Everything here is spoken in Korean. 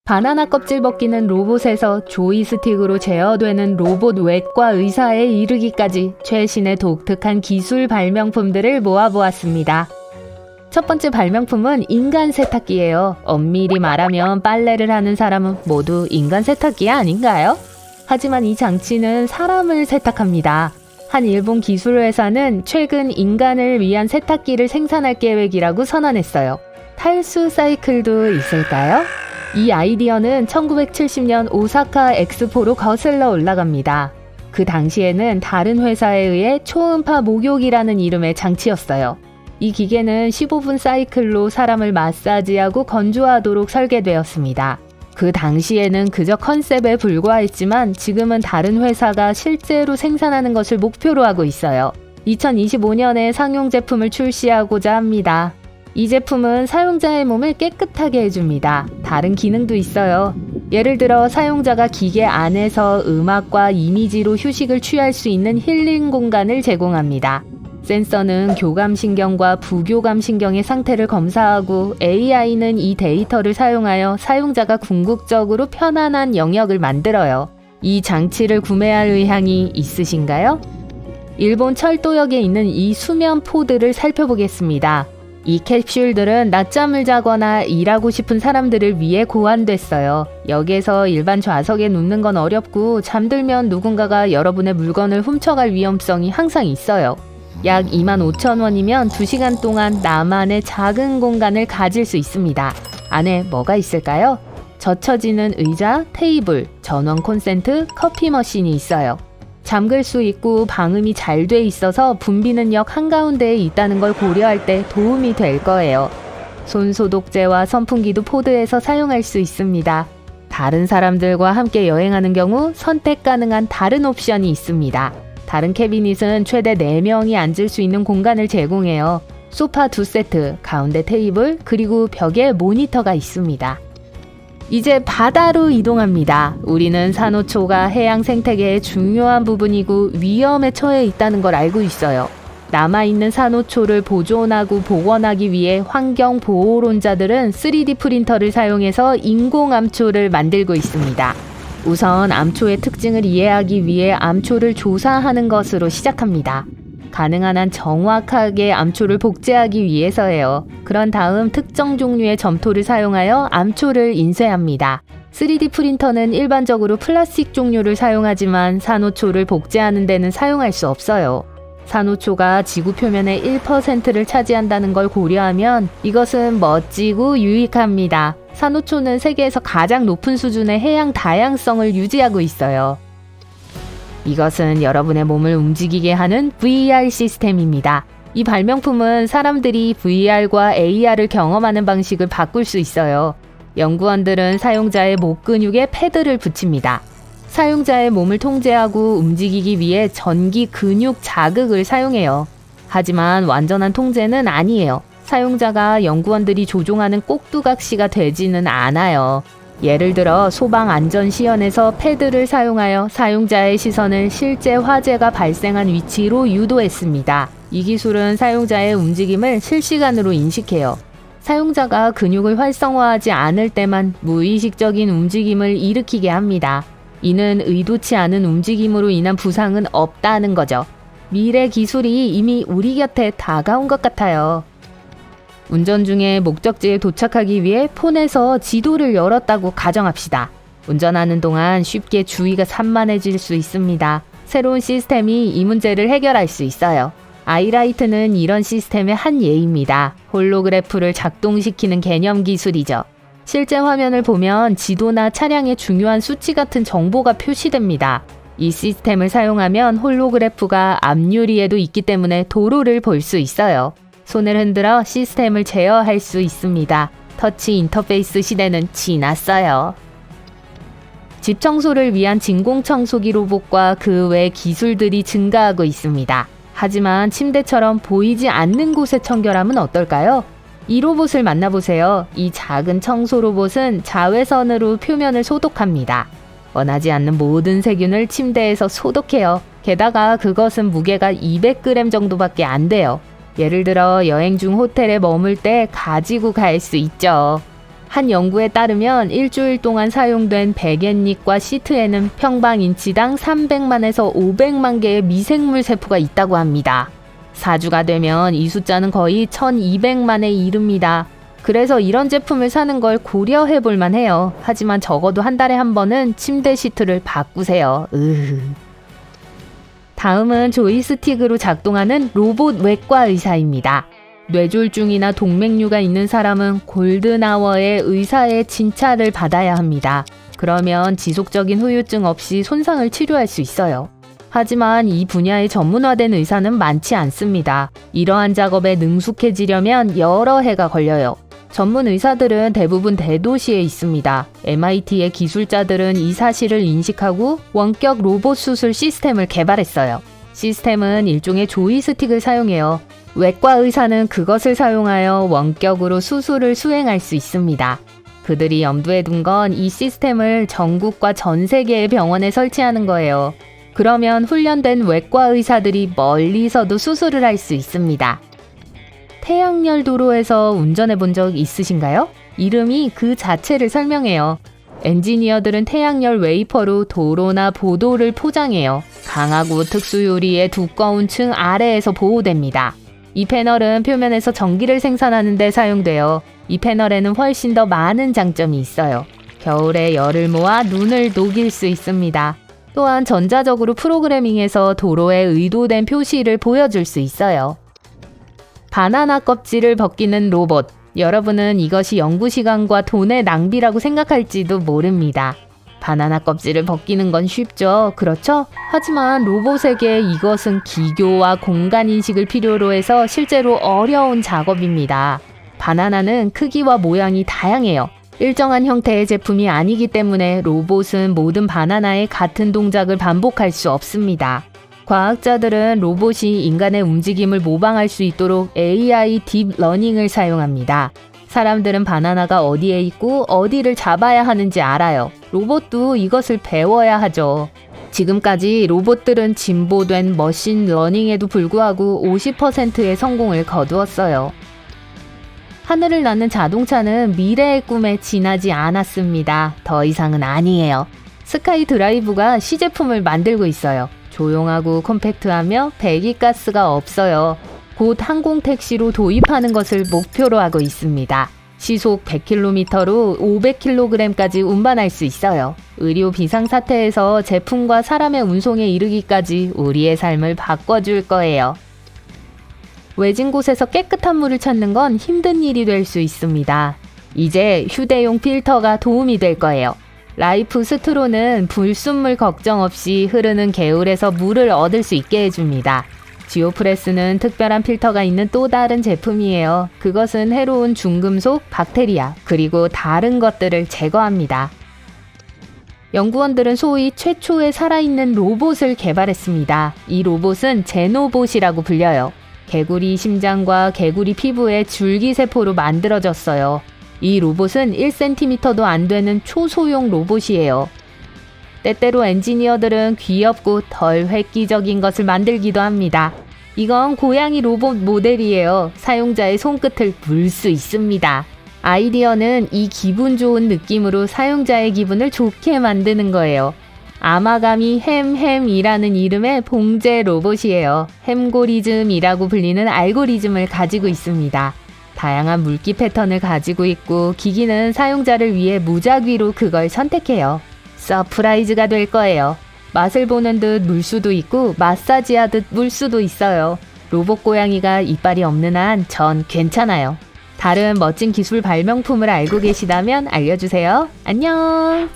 바나나 껍질 벗기는 로봇에서 조이스틱으로 제어되는 로봇 외과 의사에 이르기까지 최신의 독특한 기술 발명품들을 모아보았습니다. 첫 번째 발명품은 인간 세탁기예요. 엄밀히 말하면 빨래를 하는 사람은 모두 인간 세탁기 아닌가요? 하지만 이 장치는 사람을 세탁합니다. 한 일본 기술 회사는 최근 인간을 위한 세탁기를 생산할 계획이라고 선언했어요. 탈수 사이클도 있을까요? 이 아이디어는 1970년 오사카 엑스포로 거슬러 올라갑니다. 그 당시에는 다른 회사에 의해 초음파 목욕이라는 이름의 장치였어요. 이 기계는 15분 사이클로 사람을 마사지하고 건조하도록 설계되었습니다. 그 당시에는 그저 컨셉에 불과했지만 지금은 다른 회사가 실제로 생산하는 것을 목표로 하고 있어요. 2025년에 상용 제품을 출시하고자 합니다. 이 제품은 사용자의 몸을 깨끗하게 해줍니다. 다른 기능도 있어요. 예를 들어 사용자가 기계 안에서 음악과 이미지로 휴식을 취할 수 있는 힐링 공간을 제공합니다. 센서는 교감신경과 부교감신경의 상태를 검사하고 AI는 이 데이터를 사용하여 사용자가 궁극적으로 편안한 영역을 만들어요. 이 장치를 구매할 의향이 있으신가요? 일본 철도역에 있는 이 수면 포드를 살펴보겠습니다. 이 캡슐들은 낮잠을 자거나 일하고 싶은 사람들을 위해 고안됐어요. 역에서 일반 좌석에 눕는 건 어렵고 잠들면 누군가가 여러분의 물건을 훔쳐갈 위험성이 항상 있어요. 약 25,000원이면 2시간 동안 나만의 작은 공간을 가질 수 있습니다. 안에 뭐가 있을까요? 젖혀지는 의자, 테이블, 전원 콘센트, 커피 머신이 있어요. 잠글 수 있고 방음이 잘 돼 있어서 붐비는 역 한가운데에 있다는 걸 고려할 때 도움이 될 거예요. 손소독제와 선풍기도 포드에서 사용할 수 있습니다. 다른 사람들과 함께 여행하는 경우 선택 가능한 다른 옵션이 있습니다. 다른 캐비닛은 최대 4명이 앉을 수 있는 공간을 제공해요. 소파 2세트, 가운데 테이블, 그리고 벽에 모니터가 있습니다. 이제 바다로 이동합니다. 우리는 산호초가 해양 생태계의 중요한 부분이고 위험에 처해 있다는 걸 알고 있어요. 남아있는 산호초를 보존하고 복원하기 위해 환경보호론자들은 3D 프린터를 사용해서 인공암초를 만들고 있습니다. 우선 암초의 특징을 이해하기 위해 암초를 조사하는 것으로 시작합니다. 가능한 한 정확하게 암초를 복제하기 위해서예요. 그런 다음 특정 종류의 점토를 사용하여 암초를 인쇄합니다. 3D 프린터는 일반적으로 플라스틱 종류를 사용하지만 산호초를 복제하는 데는 사용할 수 없어요. 산호초가 지구 표면의 1%를 차지한다는 걸 고려하면 이것은 멋지고 유익합니다. 산호초는 세계에서 가장 높은 수준의 해양 다양성을 유지하고 있어요. 이것은 여러분의 몸을 움직이게 하는 VR 시스템입니다. 이 발명품은 사람들이 VR과 AR을 경험하는 방식을 바꿀 수 있어요. 연구원들은 사용자의 목 근육에 패드를 붙입니다. 사용자의 몸을 통제하고 움직이기 위해 전기 근육 자극을 사용해요. 하지만 완전한 통제는 아니에요. 사용자가 연구원들이 조종하는 꼭두각시가 되지는 않아요. 예를 들어 소방안전시연에서 패드를 사용하여 사용자의 시선을 실제 화재가 발생한 위치로 유도했습니다. 이 기술은 사용자의 움직임을 실시간으로 인식해요. 사용자가 근육을 활성화하지 않을 때만 무의식적인 움직임을 일으키게 합니다. 이는 의도치 않은 움직임으로 인한 부상은 없다는 거죠. 미래 기술이 이미 우리 곁에 다가온 것 같아요. 운전 중에 목적지에 도착하기 위해 폰에서 지도를 열었다고 가정합시다. 운전하는 동안 쉽게 주의가 산만해질 수 있습니다. 새로운 시스템이 이 문제를 해결할 수 있어요. 아이라이트는 이런 시스템의 한 예입니다. 홀로그래프를 작동시키는 개념 기술이죠. 실제 화면을 보면 지도나 차량의 중요한 수치 같은 정보가 표시됩니다. 이 시스템을 사용하면 홀로그래프가 앞유리에도 있기 때문에 도로를 볼 수 있어요. 손을 흔들어 시스템을 제어할 수 있습니다. 터치 인터페이스 시대는 지났어요. 집 청소를 위한 진공청소기 로봇과 그 외 기술들이 증가하고 있습니다. 하지만 침대처럼 보이지 않는 곳에 청결함은 어떨까요? 이 로봇을 만나보세요. 이 작은 청소 로봇은 자외선으로 표면을 소독합니다. 원하지 않는 모든 세균을 침대에서 소독해요. 게다가 그것은 무게가 200g 정도밖에 안 돼요. 예를 들어 여행 중 호텔에 머물 때 가지고 갈 수 있죠. 한 연구에 따르면 일주일 동안 사용된 베갯잎과 시트에는 평방 인치당 300만에서 500만 개의 미생물 세포가 있다고 합니다. 4주가 되면 이 숫자는 거의 1200만에 이릅니다. 그래서 이런 제품을 사는 걸 고려해 볼 만해요. 하지만 적어도 한 달에 한 번은 침대 시트를 바꾸세요. 다음은 조이스틱으로 작동하는 로봇 외과 의사입니다. 뇌졸중이나 동맥류가 있는 사람은 골든아워에 의사의 진찰을 받아야 합니다. 그러면 지속적인 후유증 없이 손상을 치료할 수 있어요. 하지만 이 분야에 전문화된 의사는 많지 않습니다. 이러한 작업에 능숙해지려면 여러 해가 걸려요. 전문 의사들은 대부분 대도시에 있습니다. MIT의 기술자들은 이 사실을 인식하고 원격 로봇 수술 시스템을 개발했어요. 시스템은 일종의 조이스틱을 사용해요. 외과 의사는 그것을 사용하여 원격으로 수술을 수행할 수 있습니다. 그들이 염두에 둔 건 이 시스템을 전국과 전 세계의 병원에 설치하는 거예요. 그러면 훈련된 외과 의사들이 멀리서도 수술을 할 수 있습니다. 태양열 도로에서 운전해 본 적 있으신가요? 이름이 그 자체를 설명해요. 엔지니어들은 태양열 웨이퍼로 도로나 보도를 포장해요. 강하고 특수 유리의 두꺼운 층 아래에서 보호됩니다. 이 패널은 표면에서 전기를 생산하는 데 사용돼요. 이 패널에는 훨씬 더 많은 장점이 있어요. 겨울에 열을 모아 눈을 녹일 수 있습니다. 또한 전자적으로 프로그래밍해서 도로에 의도된 표시를 보여줄 수 있어요. 바나나 껍질을 벗기는 로봇. 여러분은 이것이 연구 시간과 돈의 낭비라고 생각할지도 모릅니다. 바나나 껍질을 벗기는 건 쉽죠. 그렇죠? 하지만 로봇에게 이것은 기교와 공간인식을 필요로 해서 실제로 어려운 작업입니다. 바나나는 크기와 모양이 다양해요. 일정한 형태의 제품이 아니기 때문에 로봇은 모든 바나나의 같은 동작을 반복할 수 없습니다. 과학자들은 로봇이 인간의 움직임을 모방할 수 있도록 AI 딥러닝을 사용합니다. 사람들은 바나나가 어디에 있고 어디를 잡아야 하는지 알아요. 로봇도 이것을 배워야 하죠. 지금까지 로봇들은 진보된 머신 러닝에도 불구하고 50%의 성공을 거두었어요. 하늘을 나는 자동차는 미래의 꿈에 지나지 않았습니다. 더 이상은 아니에요. 스카이 드라이브가 시제품을 만들고 있어요. 조용하고 컴팩트하며 배기가스가 없어요. 곧 항공택시로 도입하는 것을 목표로 하고 있습니다. 시속 100km로 500kg까지 운반할 수 있어요. 의료 비상사태에서 제품과 사람의 운송에 이르기까지 우리의 삶을 바꿔줄 거예요. 외진 곳에서 깨끗한 물을 찾는 건 힘든 일이 될 수 있습니다. 이제 휴대용 필터가 도움이 될 거예요. 라이프 스트로는 불순물 걱정 없이 흐르는 개울에서 물을 얻을 수 있게 해줍니다. 지오프레스는 특별한 필터가 있는 또 다른 제품이에요. 그것은 해로운 중금속, 박테리아, 그리고 다른 것들을 제거합니다. 연구원들은 소위 최초의 살아있는 로봇을 개발했습니다. 이 로봇은 제노봇이라고 불려요. 개구리 심장과 개구리 피부의 줄기세포로 만들어졌어요. 이 로봇은 1cm도 안 되는 초소형 로봇이에요. 때때로 엔지니어들은 귀엽고 덜 획기적인 것을 만들기도 합니다. 이건 고양이 로봇 모델이에요. 사용자의 손끝을 물 수 있습니다. 아이디어는 이 기분 좋은 느낌으로 사용자의 기분을 좋게 만드는 거예요. 아마가미 햄햄이라는 이름의 봉제 로봇이에요. 햄고리즘이라고 불리는 알고리즘을 가지고 있습니다. 다양한 물기 패턴을 가지고 있고 기기는 사용자를 위해 무작위로 그걸 선택해요. 서프라이즈가 될 거예요. 맛을 보는 듯 물 수도 있고 마사지하듯 물 수도 있어요. 로봇 고양이가 이빨이 없는 한 전 괜찮아요. 다른 멋진 기술 발명품을 알고 계시다면 알려주세요. 안녕!